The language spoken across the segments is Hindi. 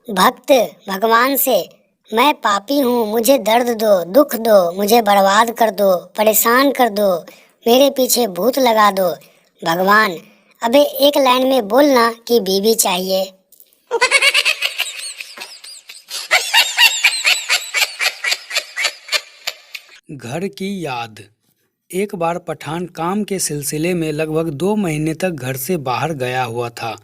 भक्त भगवान से, मैं पापी हूँ, मुझे दर्द दो, दुख दो, मुझे बर्बाद कर दो, परेशान कर दो, मेरे पीछे भूत लगा दो। भगवान, अबे एक लाइन में बोलना कि बीवी चाहिए। घर की याद। एक बार पठान काम के सिलसिले में लगभग 2 महीने तक घर से बाहर गया हुआ था।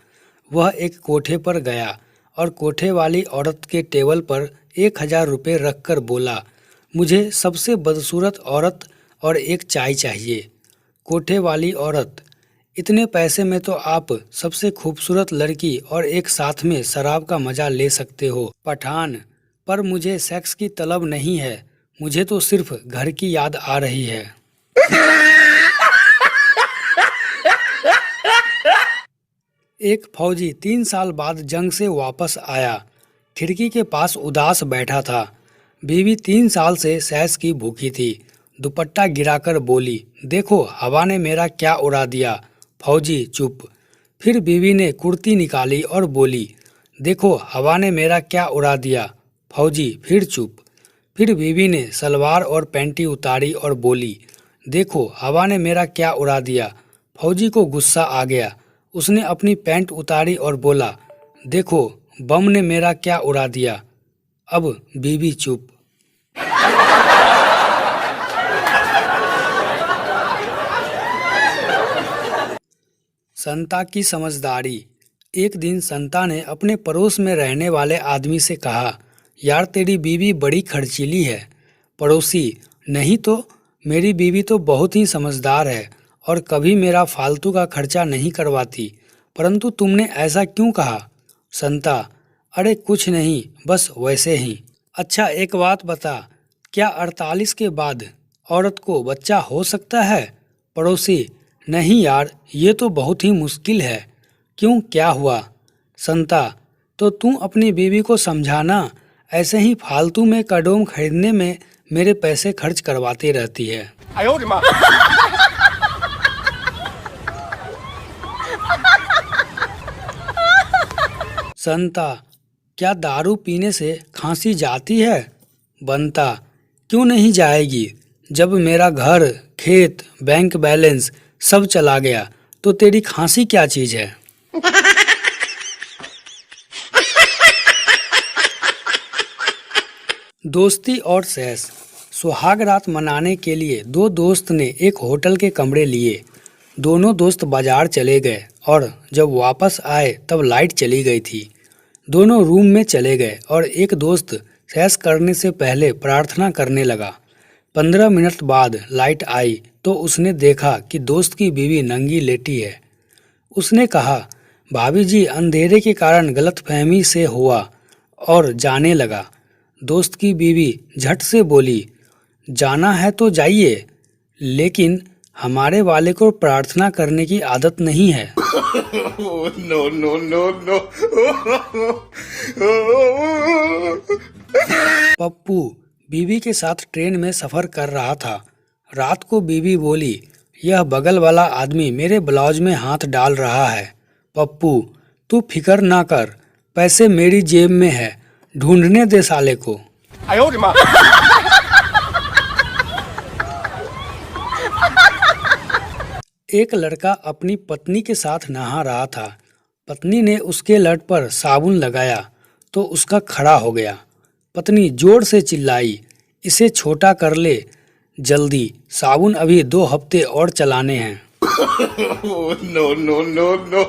वह एक कोठे पर गया और कोठे वाली औरत के टेबल पर 1000 रुपये रखकर बोला, मुझे सबसे बदसूरत औरत और एक चाय चाहिए। कोठे वाली औरत, इतने पैसे में तो आप सबसे खूबसूरत लड़की और एक साथ में शराब का मजा ले सकते हो। पठान, पर मुझे सेक्स की तलब नहीं है, मुझे तो सिर्फ घर की याद आ रही है। एक फौजी 3 साल बाद जंग से वापस आया। खिड़की के पास उदास बैठा था। बीवी 3 साल से सैस की भूखी थी। दुपट्टा गिराकर बोली, देखो हवा ने मेरा क्या उड़ा दिया। फौजी चुप। फिर बीवी ने कुर्ती निकाली और बोली, देखो हवा ने मेरा क्या उड़ा दिया। फौजी फिर चुप। फिर बीवी ने सलवार और पैंटी उतारी और बोली, देखो हवा ने मेरा क्या उड़ा दिया। फौजी को गुस्सा आ गया। उसने अपनी पैंट उतारी और बोला, देखो बम ने मेरा क्या उड़ा दिया। अब बीवी चुप। संता की समझदारी। एक दिन संता ने अपने पड़ोस में रहने वाले आदमी से कहा, यार तेरी बीवी बड़ी खर्चीली है। पड़ोसी, नहीं तो, मेरी बीवी तो बहुत ही समझदार है और कभी मेरा फालतू का खर्चा नहीं करवाती। परंतु तुमने ऐसा क्यों कहा? संता, अरे कुछ नहीं, बस वैसे ही। अच्छा एक बात बता, क्या 48 के बाद औरत को बच्चा हो सकता है? पड़ोसी, नहीं यार, ये तो बहुत ही मुश्किल है। क्यों, क्या हुआ? संता, तो तुम अपनी बीवी को समझाना, ऐसे ही फालतू में कंडोम खरीदने में मेरे पैसे खर्च करवाती रहती है। संता, क्या दारू पीने से खांसी जाती है? बनता, क्यों नहीं जाएगी? जब मेरा घर, खेत, बैंक बैलेंस सब चला गया तो तेरी खांसी क्या चीज है? दोस्ती और सेस। सुहाग रात मनाने के लिए 2 दोस्त ने एक होटल के कमरे लिए। दोनों दोस्त बाजार चले गए और जब वापस आए तब लाइट चली गई थी। दोनों रूम में चले गए और एक दोस्त सेस करने से पहले प्रार्थना करने लगा। 15 मिनट बाद लाइट आई तो उसने देखा कि दोस्त की बीवी नंगी लेटी है। उसने कहा, भाभी जी अंधेरे के कारण गलतफहमी से हुआ, और जाने लगा। दोस्त की बीवी झट से बोली, जाना है तो जाइए, लेकिन हमारे वाले को प्रार्थना करने की आदत नहीं है। No, no, no, no. Pappu बीवी के साथ ट्रेन में सफर कर रहा था। रात को बीवी बोली, यह बगल वाला आदमी मेरे ब्लाउज में हाथ डाल रहा है। पप्पू, तू फिक्र ना कर, पैसे मेरी जेब में है, ढूंढने दे साले को। एक लड़का अपनी पत्नी के साथ नहा रहा था। पत्नी ने उसके लट पर साबुन लगाया तो उसका खड़ा हो गया। पत्नी जोर से चिल्लाई, इसे छोटा कर ले जल्दी, साबुन अभी 2 हफ्ते और चलाने हैं। No, no, no, no.